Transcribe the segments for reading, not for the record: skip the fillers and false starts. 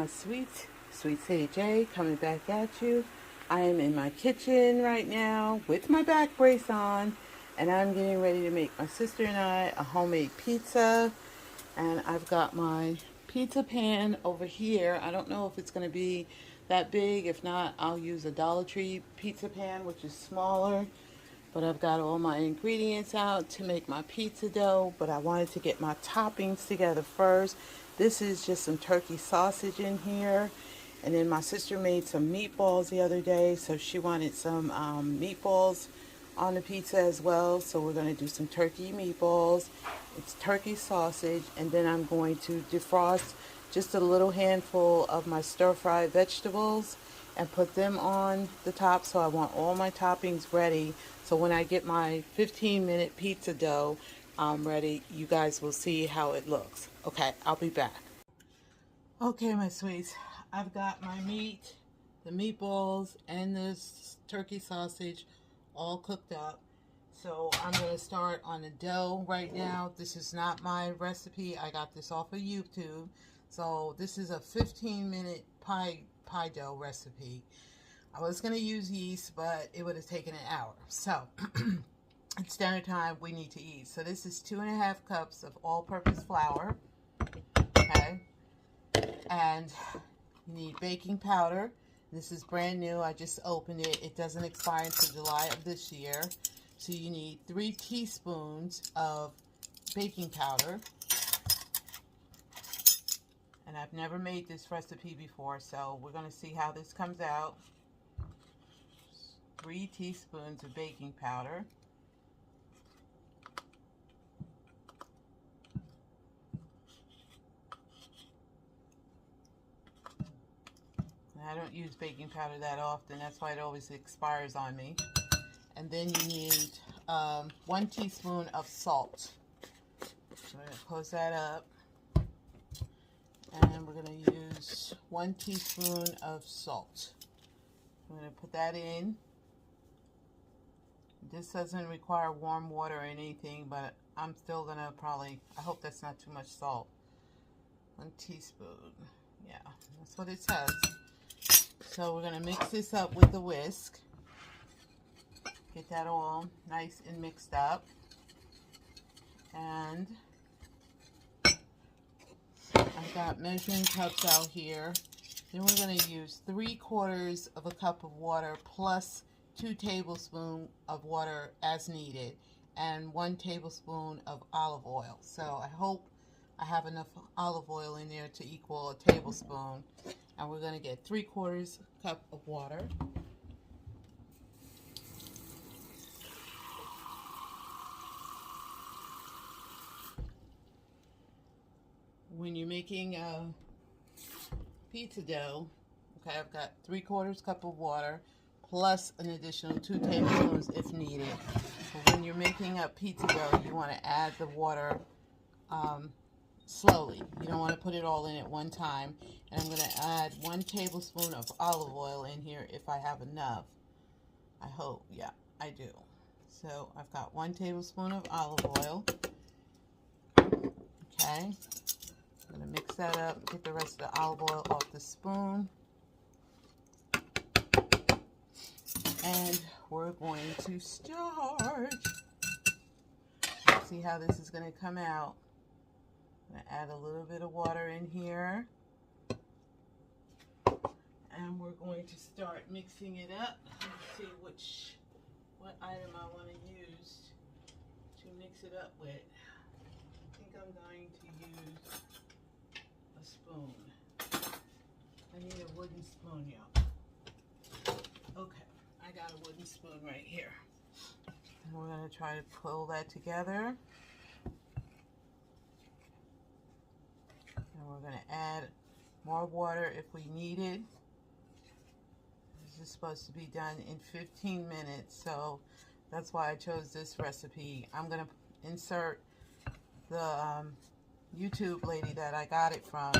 my sweet Sadie J coming back at you. I am in my kitchen right now with my back brace on, and I'm getting ready to make my sister and I a homemade pizza. And I've got my pizza pan over here. I don't know if it's going to be that big. If not, I'll use a Dollar Tree pizza pan, which is smaller. But I've got all my ingredients out to make my pizza dough, but I wanted to get my toppings together first. This is just some turkey sausage in here. And then my sister made some meatballs the other day, so she wanted some meatballs on the pizza as well. So we're going to do some turkey meatballs. It's turkey sausage, and then I'm going to defrost just a little handful of my stir-fried vegetables and put them on the top. So I want all my toppings ready. So when I get my 15-minute pizza dough ready, you guys will see how it looks. Okay, I'll be back. Okay, my sweets, I've got my meat, the meatballs, and this turkey sausage all cooked up. So I'm going to start on the dough right now. This is not my recipe. I got this off of YouTube. So this is a 15-minute pie dough recipe. I was going to use yeast, but it would have taken an hour. So it's dinner time. We need to eat. So this is 2.5 cups of all-purpose flour. Okay. And you need baking powder. This is brand new. I just opened it. It doesn't expire until July of this year. So you need 3 teaspoons of baking powder. And I've never made this recipe before, so we're going to see how this comes out. 3 teaspoons of baking powder. I don't use baking powder that often. That's why it always expires on me. And then you need 1 teaspoon of salt. So I'm going to close that up. And we're going to use 1 teaspoon of salt. I'm going to put that in. This doesn't require warm water or anything, but I'm still going to probably, I hope that's not too much salt. 1 teaspoon. Yeah, that's what it says. So we're going to mix this up with the whisk. Get that all nice and mixed up. And I've got measuring cups out here. Then we're going to use 3/4 of a cup of water plus 2 tablespoons of water as needed, and 1 tablespoon of olive oil. So I hope I have enough olive oil in there to equal a tablespoon. And we're going to get 3/4 cup of water. When you're making a pizza dough, okay, I've got 3/4 cup of water plus an additional 2 tablespoons if needed. So when you're making a pizza dough, you want to add the water slowly. You don't want to put it all in at one time. And I'm going to add 1 tablespoon of olive oil in here if I have enough. I hope, yeah, I do. So I've got 1 tablespoon of olive oil. Okay. I'm going to mix that up, get the rest of the olive oil off the spoon. And we're going to start. See how this is going to come out. I'm going to add a little bit of water in here. And we're going to start mixing it up. Let's see what item I want to use to mix it up with. I think I'm going to use a spoon. I need a wooden spoon, y'all. Okay, I got a wooden spoon right here. And we're going to try to pull that together. And we're going to add more water if we need it. This is supposed to be done in 15 minutes, so that's why I chose this recipe. I'm going to insert the YouTube lady that I got it from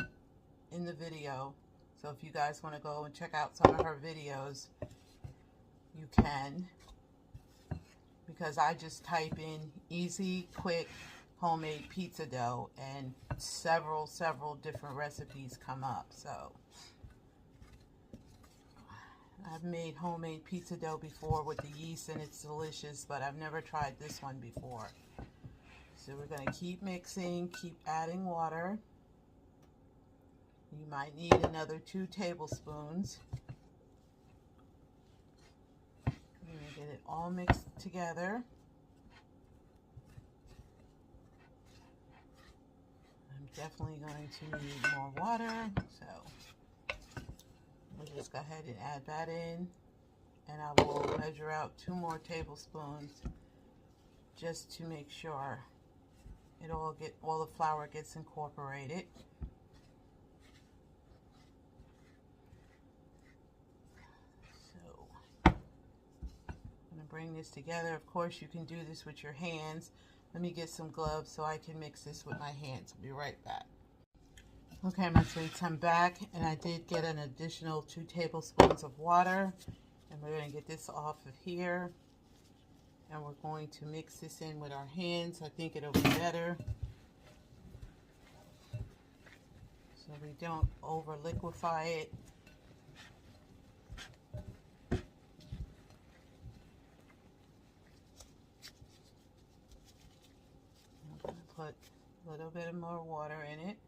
in the video. So if you guys want to go and check out some of her videos, you can. Because I just type in easy, quick homemade pizza dough, and several different recipes come up. So I've made homemade pizza dough before with the yeast and it's delicious, but I've never tried this one before. So we're going to keep mixing, keep adding water. You might need another 2 tablespoons. I'm going to get it all mixed together. I'm definitely going to need more water, so we'll just go ahead and add that in, and I will measure out 2 more tablespoons just to make sure it all the flour gets incorporated. So I'm going to bring this together. Of course, you can do this with your hands. Let me get some gloves so I can mix this with my hands. I'll be right back. Okay, my sweets, I'm back, and I did get an additional 2 tablespoons of water, and we're going to get this off of here, and we're going to mix this in with our hands. I think it'll be better so we don't over liquefy it. I'm going to put a little bit more water in it.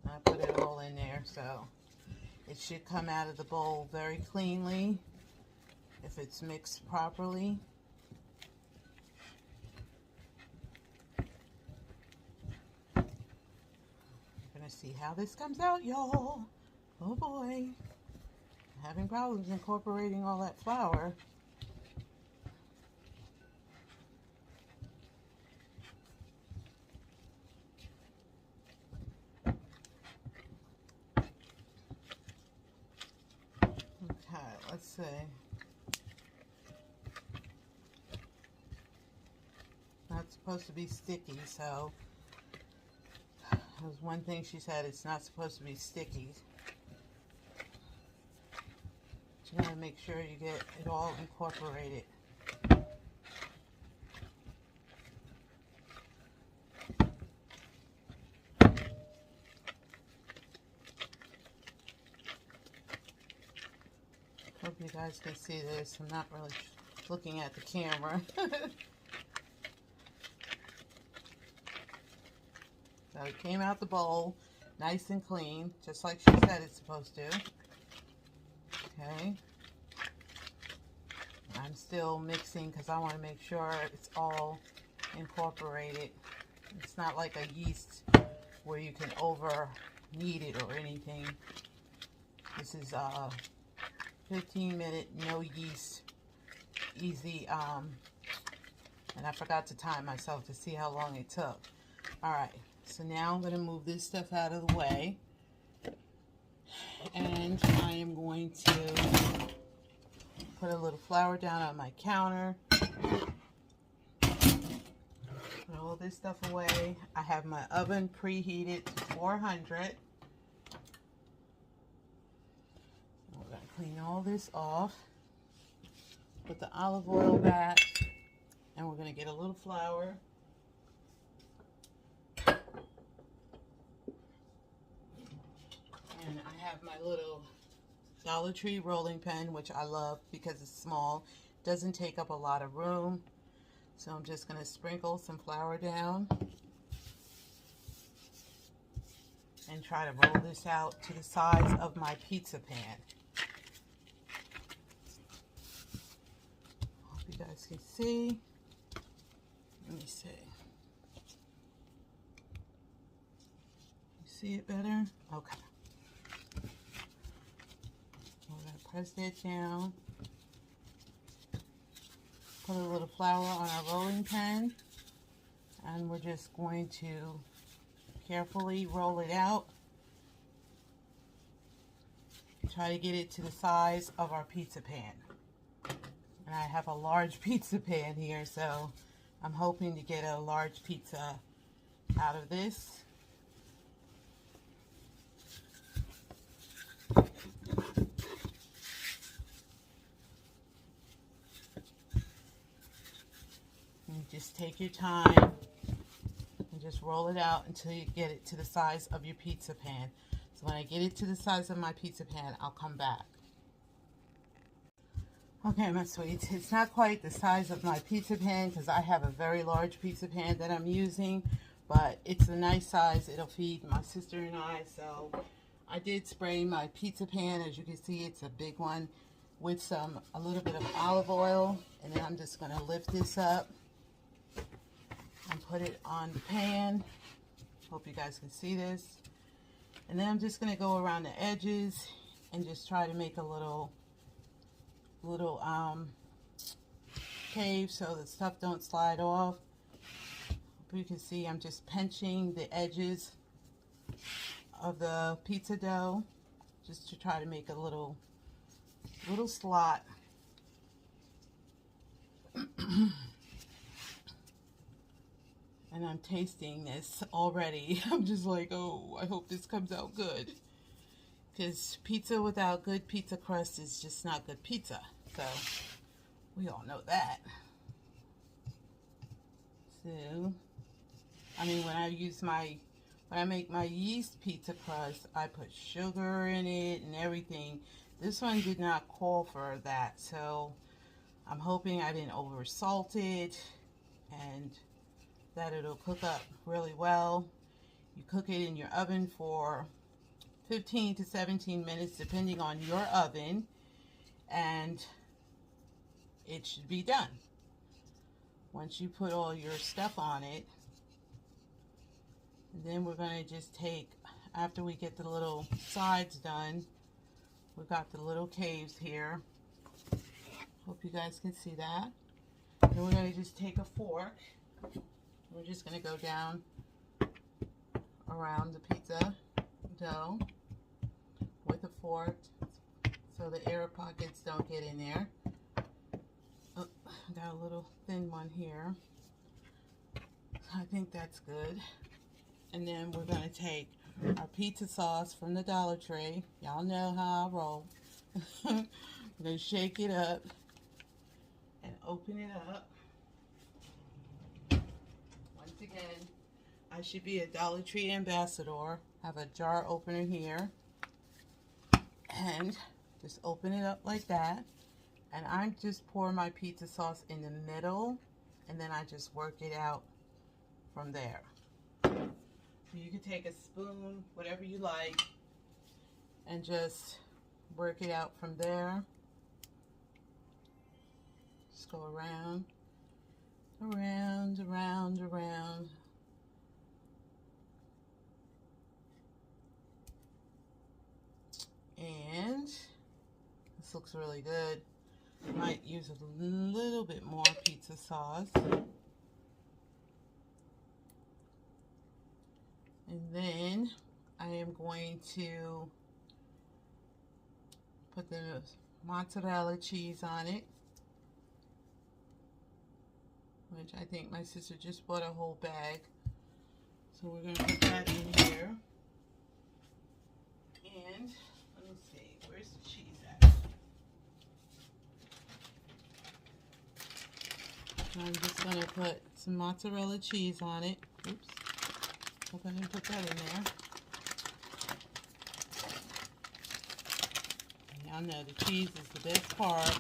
I put it all in there, so it should come out of the bowl very cleanly if it's mixed properly. We're gonna see how this comes out, y'all. Oh boy, I'm having problems incorporating all that flour. Okay, let's see. Not supposed to be sticky, so that was one thing she said, it's not supposed to be sticky. You gotta make sure you get it all incorporated. Hope you guys can see this. I'm not really looking at the camera. So it came out the bowl nice and clean, just like she said it's supposed to. Okay. I'm still mixing because I want to make sure it's all incorporated. It's not like a yeast where you can over knead it or anything. This is 15-minute, no yeast, easy, and I forgot to time myself to see how long it took. Alright, so now I'm going to move this stuff out of the way, and I am going to put a little flour down on my counter, put all this stuff away. I have my oven preheated to 400. Clean all this off, put the olive oil back, and we're going to get a little flour. And I have my little Dollar Tree rolling pin, which I love because it's small, doesn't take up a lot of room. So I'm just going to sprinkle some flour down and try to roll this out to the size of my pizza pan. You guys can see. Let me see. You see it better? Okay. We're going to press that down. Put a little flour on our rolling pin. And we're just going to carefully roll it out. Try to get it to the size of our pizza pan. And I have a large pizza pan here, so I'm hoping to get a large pizza out of this. And just take your time and just roll it out until you get it to the size of your pizza pan. So when I get it to the size of my pizza pan, I'll come back. Okay, my sweets, it's not quite the size of my pizza pan because I have a very large pizza pan that I'm using, but it's a nice size. It'll feed my sister and I. So I did spray my pizza pan. As you can see, it's a big one with a little bit of olive oil, and then I'm just going to lift this up and put it on the pan. Hope you guys can see this. And then I'm just going to go around the edges and just try to make a little cave so the stuff don't slide off. Hope you can see I'm just pinching the edges of the pizza dough just to try to make a little slot. And I'm tasting this already. I'm just like, oh, I hope this comes out good. Because pizza without good pizza crust is just not good pizza. So, we all know that. So, I mean, when I make my yeast pizza crust, I put sugar in it and everything. This one did not call for that. So, I'm hoping I didn't over salt it and that it'll cook up really well. You cook it in your oven for 15 to 17 minutes depending on your oven, and it should be done. Once you put all your stuff on it, and then we're going to just take, after we get the little sides done, we've got the little caves here. Hope you guys can see that. Then we're going to just take a fork. We're just going to go down around the pizza dough with a fork so the air pockets don't get in there. Oh, got a little thin one here. I think that's good. And then we're going to take our pizza sauce from the Dollar Tree. Y'all know how I roll. I'm going to shake it up and open it up. Once again, I should be a Dollar Tree ambassador. I have a jar opener here. And just open it up like that. And I just pour my pizza sauce in the middle. And then I just work it out from there. So you can take a spoon, whatever you like, and just work it out from there. Just go around, around, around, around. And this looks really good. I might use a little bit more pizza sauce. And then I am going to put the mozzarella cheese on it, which I think my sister just bought a whole bag. So we're going to put that in here. And let me see, where's the cheese at? I'm just going to put some mozzarella cheese on it. Oops. Hope I didn't put that in there. Y'all know the cheese is the best part.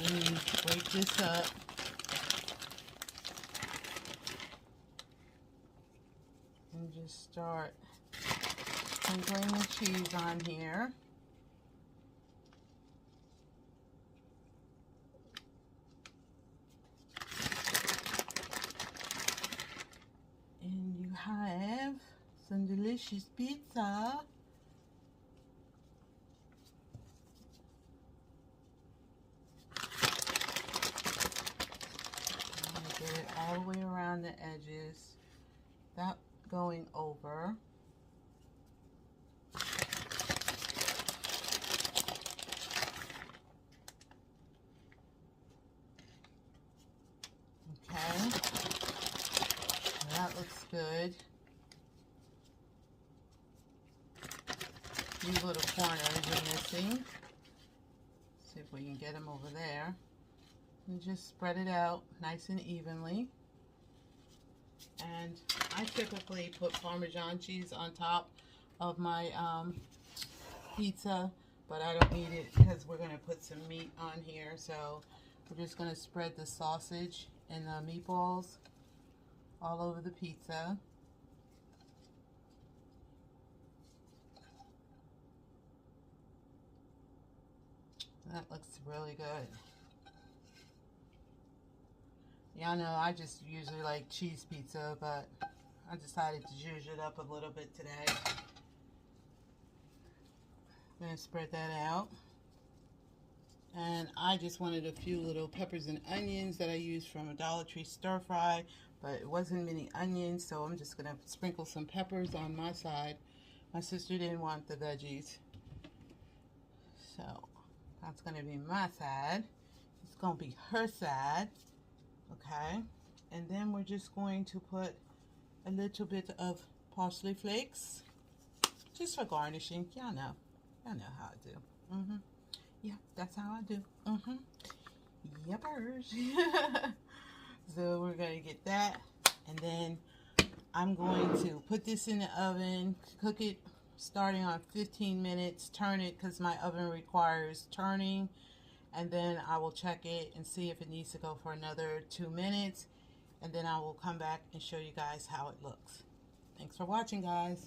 Let me break this up. And just start sprinkling the cheese on here. And you have some delicious pizza. Get it all the way around the edges, that going over. Okay, that looks good. These little corners are missing. See if we can get them over there. And just spread it out nice and evenly. And I typically put Parmesan cheese on top of my pizza, but I don't need it because we're going to put some meat on here. So we're just going to spread the sausage and the meatballs all over the pizza. That looks really good. Y'all know I just usually like cheese pizza, but I decided to zhuzh it up a little bit today. I'm going to spread that out. And I just wanted a few little peppers and onions that I used from a Dollar Tree stir fry, but it wasn't many onions, so I'm just going to sprinkle some peppers on my side. My sister didn't want the veggies, so that's going to be my side. It's going to be her side. Okay, and then we're just going to put a little bit of parsley flakes, just for garnishing. Y'all know how I do. Yeah, that's how I do. Yuppers. So we're gonna get that, and then I'm going to put this in the oven, cook it starting on 15 minutes, turn it because my oven requires turning. And then I will check it and see if it needs to go for another 2 minutes. And then I will come back and show you guys how it looks. Thanks for watching, guys.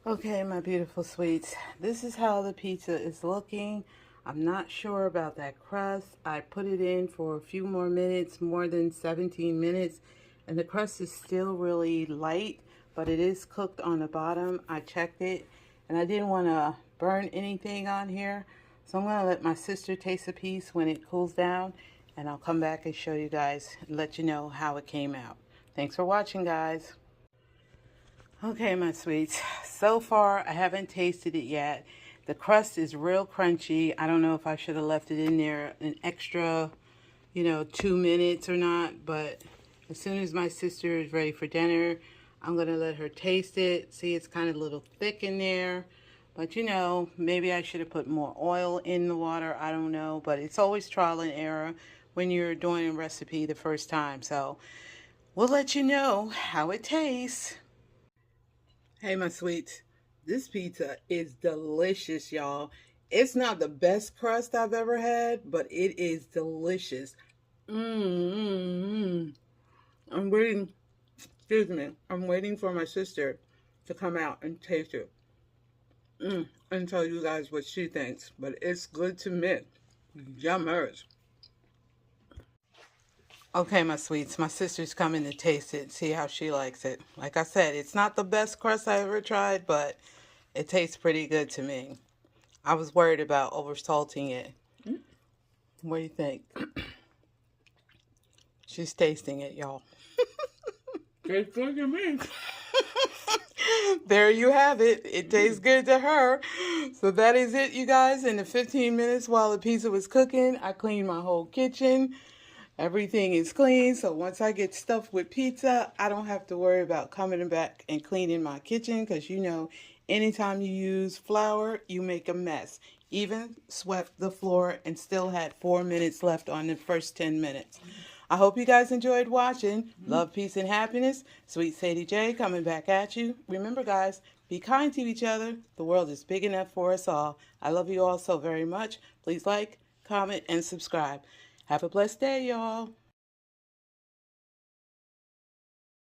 Okay, my beautiful sweets. This is how the pizza is looking. I'm not sure about that crust. I put it in for a few more minutes, more than 17 minutes. And the crust is still really light, but it is cooked on the bottom. I checked it, and I didn't want to burn anything on here, so I'm going to let my sister taste a piece when it cools down, and I'll come back and show you guys and let you know how it came out. Thanks for watching, guys. Okay, my sweets, so far I haven't tasted it yet. The crust is real crunchy. I don't know if I should have left it in there an extra 2 minutes or not, but as soon as my sister is ready for dinner, I'm going to let her taste it. See, it's kind of a little thick in there. But, maybe I should have put more oil in the water. I don't know. But it's always trial and error when you're doing a recipe the first time. So we'll let you know how it tastes. Hey, my sweets. This pizza is delicious, y'all. It's not the best crust I've ever had, but it is delicious. I'm waiting. Excuse me. I'm waiting for my sister to come out and taste it. And tell you guys what she thinks. But it's good to me. Yummers. Okay, my sweets. My sister's coming to taste it. See how she likes it. Like I said, it's not the best crust I ever tried, but it tastes pretty good to me. I was worried about over-salting it. What do you think? She's tasting it, y'all. Tastes good to me. There you have it. It tastes good to her. So that is it, you guys. In the 15 minutes while the pizza was cooking, I cleaned my whole kitchen. Everything is clean. So once I get stuffed with pizza, I don't have to worry about coming back and cleaning my kitchen, because anytime you use flour, you make a mess. Even swept the floor and still had 4 minutes left on the first 10 minutes. I hope you guys enjoyed watching. Love, peace, and happiness. Sweet Sadie J coming back at you. Remember, guys, be kind to each other. The world is big enough for us all. I love you all so very much. Please like, comment, and subscribe. Have a blessed day, y'all.